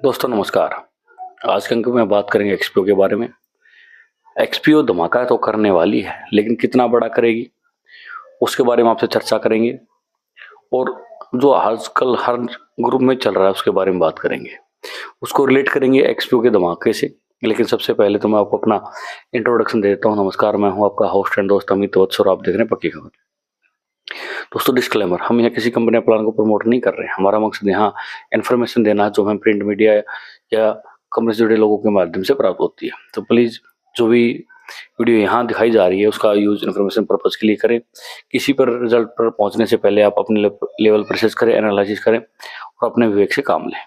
दोस्तों नमस्कार। आज के अंक में बात करेंगे एक्सपीओ के बारे में। एक्सपीओ धमाका तो करने वाली है, लेकिन कितना बड़ा करेगी उसके बारे में आपसे चर्चा करेंगे। और जो आजकल हर ग्रुप में चल रहा है उसके बारे में बात करेंगे, उसको रिलेट करेंगे एक्सपीओ के धमाके से। लेकिन सबसे पहले तो मैं आपको अपना इंट्रोडक्शन दे देता हूँ। नमस्कार, मैं हूँ आपका होस्ट एंड दोस्त अमित वत्स और आप देख रहे हैं पक्की खबर। दोस्तों डिस्क्लेमर, हम यहाँ किसी कंपनी या प्लान को प्रमोट नहीं कर रहे हैं। हमारा मकसद यहाँ इन्फॉर्मेशन देना है जो हमें प्रिंट मीडिया या कंपनी से जुड़े लोगों के माध्यम से प्राप्त होती है। तो प्लीज़ जो भी वीडियो यहाँ दिखाई जा रही है उसका यूज इन्फॉर्मेशन पर्पज़ के लिए करें। किसी पर रिजल्ट पर पहुँचने से पहले आप अपने लेवल पर रिसर्च करें, एनालिसिस करें और अपने विवेक से काम लें।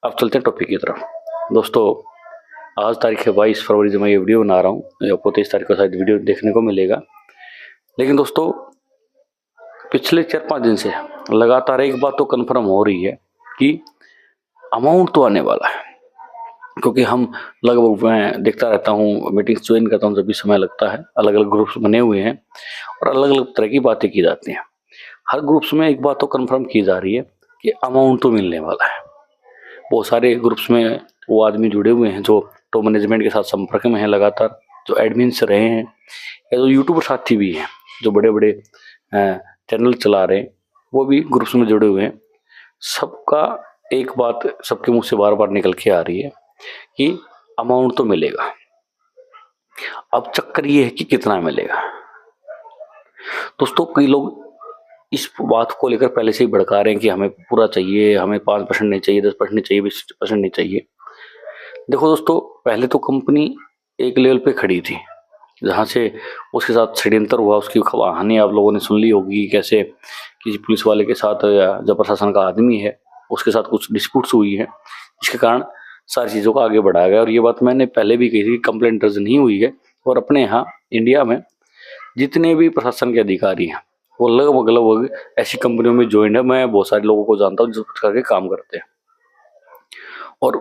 अब चलते हैं टॉपिक की तरफ। दोस्तों आज तारीख है 22 फरवरी जब मैं ये वीडियो बना रहा हूँ। आपको 23 तारीख को शायद वीडियो देखने को मिलेगा। लेकिन दोस्तों पिछले 4-5 दिन से लगातार एक बात तो कंफर्म हो रही है कि अमाउंट तो आने वाला है। क्योंकि हम लगभग मैं देखता रहता हूँ, मीटिंग्स ज्वाइन करता हूँ, जब भी समय लगता है अलग अलग ग्रुप्स बने हुए हैं और अलग अलग तरह की बातें की जाती हैं। हर ग्रुप्स में एक बात तो कंफर्म की जा रही है कि अमाउंट तो मिलने वाला है। बहुत सारे ग्रुप्स में वो आदमी जुड़े हुए हैं जो टॉप मैनेजमेंट के साथ संपर्क में हैं लगातार, जो एडमिन्स रहे हैं या जो यूट्यूबर साथी भी हैं जो बड़े बड़े चैनल चला रहे हैं, वो भी ग्रुप्स में जुड़े हुए हैं। सबका एक बात सबके मुंह से बार बार निकल के आ रही है कि अमाउंट तो मिलेगा। अब चक्कर ये है कि कितना मिलेगा। दोस्तों कई लोग इस बात को लेकर पहले से ही भड़का रहे हैं कि हमें पूरा चाहिए, हमें 5% नहीं चाहिए, 10% नहीं चाहिए, 20% नहीं चाहिए। देखो दोस्तों, पहले तो कंपनी एक लेवल पे खड़ी थी जहाँ से उसके साथ षड्यंत्र हुआ, उसकी कहानी आप लोगों ने सुन ली होगी। कैसे किसी पुलिस वाले के साथ या जो प्रशासन का आदमी है उसके साथ कुछ डिस्प्यूट्स हुई है, जिसके कारण सारी चीज़ों को आगे बढ़ाया गया। और ये बात मैंने पहले भी कही थी, कंप्लेंट दर्ज नहीं हुई है। और अपने यहाँ इंडिया में जितने भी प्रशासन के अधिकारी हैं वो लगभग ऐसी कंपनियों में ज्वाइन है। मैं बहुत सारे लोगों को जानता हूँ जो करके काम करते हैं और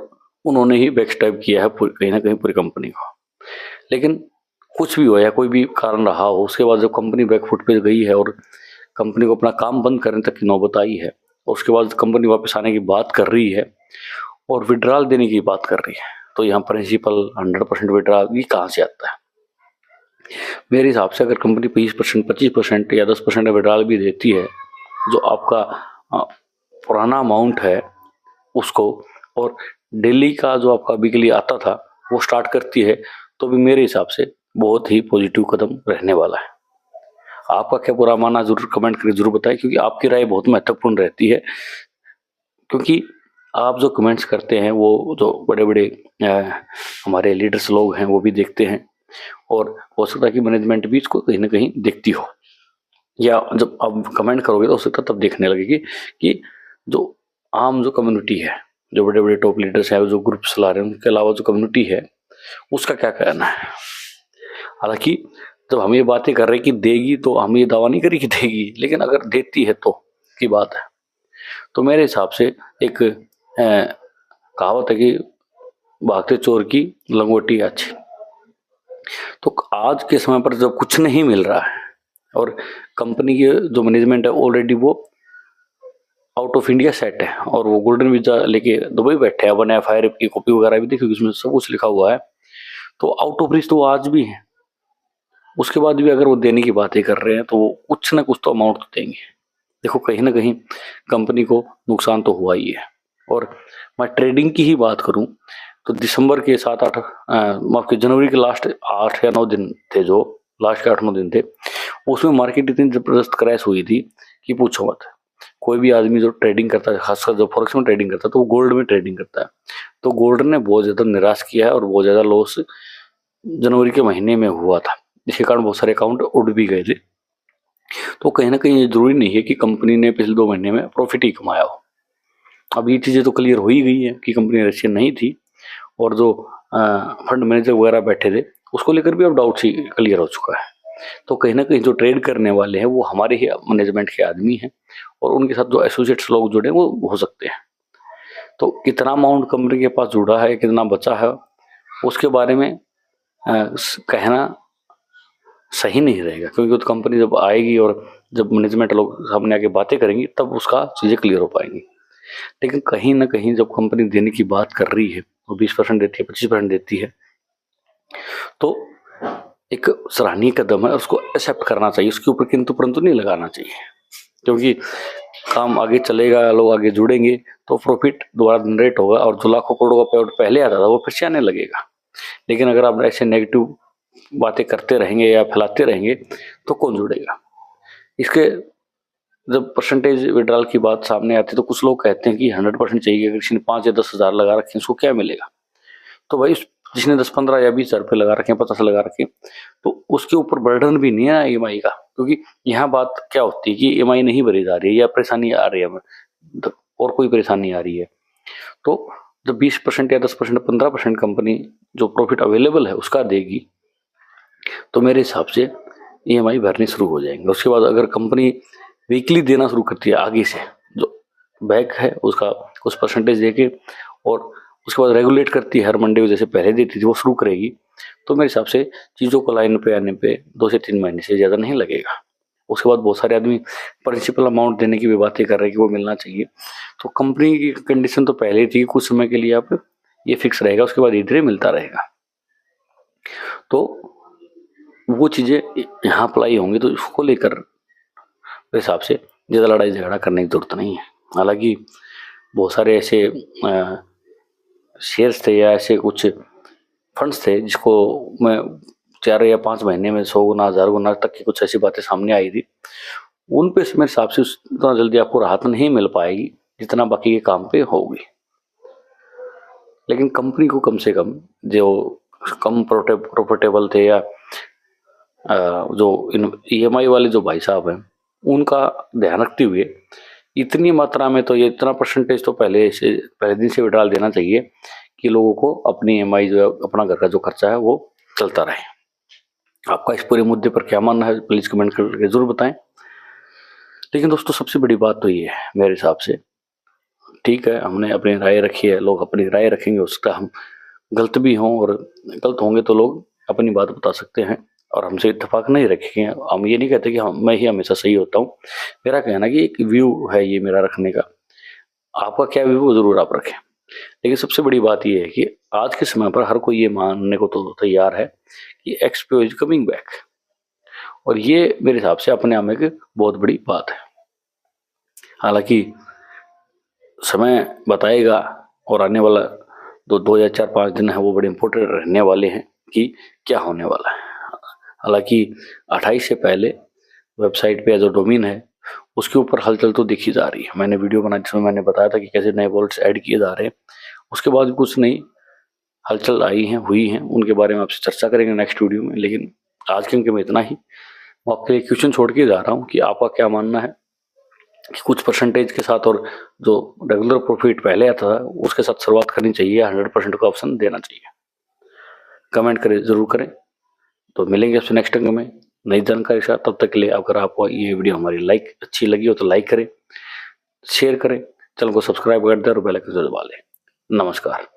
उन्होंने ही बैकस्टैब किया है कहीं ना कहीं पूरी कंपनी को। लेकिन कुछ भी हो या कोई भी कारण रहा हो, उसके बाद जब कंपनी बैकफुट पे गई है और कंपनी को अपना काम बंद करने तक की नौबत आई है, और उसके बाद कंपनी वापस आने की बात कर रही है और विड्रॉल देने की बात कर रही है, तो यहाँ प्रिंसिपल 100% विड्रॉल ये कहाँ से आता है? मेरे हिसाब से अगर कंपनी 20%, 25% या 10% विड्रॉल भी देती है, जो आपका पुराना अमाउंट है उसको, और डेली का जो आपका वीकली आता था वो स्टार्ट करती है, तो भी मेरे हिसाब से बहुत ही पॉजिटिव कदम रहने वाला है। आपका क्या पूरा मानना जरूर कमेंट करके जरूर बताएं, क्योंकि आपकी राय बहुत महत्वपूर्ण रहती है। क्योंकि आप जो कमेंट्स करते हैं वो जो बड़े बड़े हमारे लीडर्स लोग हैं वो भी देखते हैं, और हो सकता है कि मैनेजमेंट भी इसको कहीं ना कहीं देखती हो, या जब आप कमेंट करोगे तो हो सकता है तब देखने लगेगी कि जो आम जो कम्युनिटी है, जो बड़े बड़े टॉप लीडर्स हैं, जो ग्रुप चला रहे हैं, उनके अलावा जो कम्युनिटी है उसका क्या कहना है। हालांकि जब हम ये बातें कर रहे हैं कि देगी, तो हम ये दावा नहीं करी कि देगी, लेकिन अगर देती है तो की बात है। तो मेरे हिसाब से एक कहावत है कि भागते चोर की लंगोटी अच्छी। तो आज के समय पर जब कुछ नहीं मिल रहा है और कंपनी की जो मैनेजमेंट है ऑलरेडी वो आउट ऑफ इंडिया सेट है और वो गोल्डन वीजा लेके दुबई बैठे हैं, अपन FIR की कॉपी वगैरह भी देखिए, उसमें सब कुछ लिखा हुआ है। तो आउट ऑफ रिच तो आज भी है, उसके बाद भी अगर वो देने की बातें कर रहे हैं तो वो कुछ ना कुछ तो अमाउंट तो देंगे। देखो कहीं ना कहीं कंपनी को नुकसान तो हुआ ही है। और मैं ट्रेडिंग की ही बात करूं तो दिसंबर के 7-8 माफ के जनवरी के लास्ट 8 या 9 दिन थे, जो लास्ट के 8-9 दिन थे, उसमें मार्केट इतनी जबरदस्त क्रैश हुई थी कि पूछो मत। कोई भी आदमी जो ट्रेडिंग करता है, खासकर जो फॉरेक्स में ट्रेडिंग करता है, तो वो गोल्ड में ट्रेडिंग करता है, तो गोल्ड ने बहुत ज़्यादा निराश किया है और बहुत ज़्यादा लॉस जनवरी के महीने में हुआ था, जिसके कारण बहुत सारे अकाउंट उड़ भी गए थे। तो कहीं ना कहीं ये जरूरी नहीं है कि कंपनी ने पिछले 2 महीने में प्रॉफिट ही कमाया हो। अब ये चीज़ें तो क्लियर हो ही गई है कि कंपनी रशियन नहीं थी, और जो फंड मैनेजर वगैरह बैठे थे उसको लेकर भी अब डाउट ही क्लियर हो चुका है। तो कहीं ना कहीं जो ट्रेड करने वाले हैं वो हमारे ही मैनेजमेंट के आदमी हैं, और उनके साथ जो एसोसिएट्स लोग जुड़े हैं वो हो सकते हैं। तो कितना अमाउंट कंपनी के पास जुड़ा है, कितना बचा है, उसके बारे में कहना सही नहीं रहेगा, क्योंकि तो कंपनी जब आएगी और जब मैनेजमेंट लोग सामने आके बातें करेंगी तब उसका चीज़ें क्लियर हो पाएंगी। लेकिन कहीं ना कहीं जब कंपनी देने की बात कर रही है, वो 20% देती है, 25% देती है, तो एक सराहनीय कदम है, उसको एक्सेप्ट करना चाहिए, उसके ऊपर किंतु परंतु नहीं लगाना चाहिए, क्योंकि काम आगे चलेगा, लोग आगे जुड़ेंगे तो प्रॉफिट दोबारा जनरेट होगा, और जो लाखों करोड़ों का पेमेंट पहले आता था वो फिर से आने लगेगा। लेकिन अगर आप ऐसे नेगेटिव बातें करते रहेंगे या फैलाते रहेंगे तो कौन जुड़ेगा। इसके जब परसेंटेज विड्रॉल की बात सामने आती है तो कुछ लोग कहते हैं कि 100% चाहिए, अगर किसी ने 5 या 10 हज़ार लगा रखे हैं उसको क्या मिलेगा। तो भाई जिसने 10, 15 या 20 हज़ार रुपये लगा रखे हैं, 50 लगा रखे हैं, तो उसके ऊपर बर्डन भी नहीं है EMI का, क्योंकि यहाँ बात क्या होती है कि EMI नहीं भरी जा रही है या परेशानी आ रही है और कोई परेशानी आ रही है, तो जब 20% या 10%, 15% कंपनी जो प्रॉफिट अवेलेबल है उसका देगी, तो मेरे हिसाब से EMI भरनी शुरू हो जाएंगे। उसके बाद अगर कंपनी वीकली देना शुरू करती है आगे से, जो बैक है उसका कुछ परसेंटेज देके, और उसके बाद रेगुलेट करती है हर मंडे को जैसे पहले देती थी वो शुरू करेगी, तो मेरे हिसाब से चीज़ों को लाइन पे आने पे 2 से 3 महीने से ज़्यादा नहीं लगेगा। उसके बाद बहुत सारे आदमी प्रिंसिपल अमाउंट देने की भी बातें कर रहे हैं कि वो मिलना चाहिए, तो कंपनी की कंडीशन तो पहले ही थी कि कुछ समय के लिए आप ये फिक्स रहेगा, उसके बाद धीरे मिलता रहेगा। तो वो चीज़ें यहाँ अप्लाई होंगी, तो इसको लेकर मेरे हिसाब से ज़्यादा लड़ाई झगड़ा करने की जरूरत नहीं है। हालांकि बहुत सारे ऐसे शेयर्स थे या ऐसे कुछ फंड्स थे जिसको मैं 4 या 5 महीने में 100 गुना 1000 गुना तक की कुछ ऐसी बातें सामने आई थी, उन पे मेरे हिसाब से उतना जल्दी आपको राहत नहीं मिल पाएगी जितना बाकी के काम पे होगी। लेकिन कंपनी को कम से कम जो कम प्रॉफिटेबल थे या जो EMI वाले जो भाई साहब हैं उनका ध्यान रखते हुए इतनी मात्रा में, तो ये इतना परसेंटेज तो पहले दिन से विड्रॉल देना चाहिए कि लोगों को अपनी EMI जो है, अपना घर का जो खर्चा है वो चलता रहे। आपका इस पूरे मुद्दे पर क्या मानना है प्लीज कमेंट करके जरूर बताएं। लेकिन दोस्तों सबसे बड़ी बात तो ये है मेरे हिसाब से, ठीक है हमने अपनी राय रखी है, लोग अपनी राय रखेंगे, उसका हम गलत भी हों और गलत होंगे तो लोग अपनी बात बता सकते हैं और हमसे इत्तेफाक नहीं रखेंगे। हम ये नहीं कहते कि मैं ही हमेशा सही होता हूँ, मेरा कहना कि एक व्यू है ये मेरा रखने का, आपका क्या व्यू जरूर आप रखें। लेकिन सबसे बड़ी बात यह है कि आज के समय पर हर कोई ये मानने को तो तैयार है कि XPO इज कमिंग बैक, और ये मेरे हिसाब से अपने आप में एक बहुत बड़ी बात है। हालांकि समय बताएगा और आने वाला 2 या 4-5 दिन है वो बड़े इंपॉर्टेंट रहने वाले हैं कि क्या होने वाला है। हालांकि 28 से पहले वेबसाइट पे जो डोमेन है उसके ऊपर हलचल तो देखी जा रही है। मैंने वीडियो बनाई जिसमें मैंने बताया था कि कैसे नए वॉलेट्स ऐड किए जा रहे हैं, उसके बाद भी कुछ नई हलचल आई हैं, हुई हैं, उनके बारे में आपसे चर्चा करेंगे नेक्स्ट वीडियो में। लेकिन आज के अंक में इतना ही। मैं आपके लिए क्वेश्चन छोड़ के जा रहा हूँ कि आपका क्या मानना है कि कुछ परसेंटेज के साथ और जो रेगुलर प्रॉफिट पहले आता था उसके साथ शुरुआत करनी चाहिए, 100% का ऑप्शन देना चाहिए। कमेंट करें, जरूर करें। तो मिलेंगे आपसे नेक्स्ट अंक में नई जानकारी के साथ। तब तक के लिए अगर आपको ये वीडियो हमारी अच्छी लगी हो तो लाइक करें, शेयर करें, चैनल को सब्सक्राइब कर दें और बेल आइकन दबा लें। नमस्कार।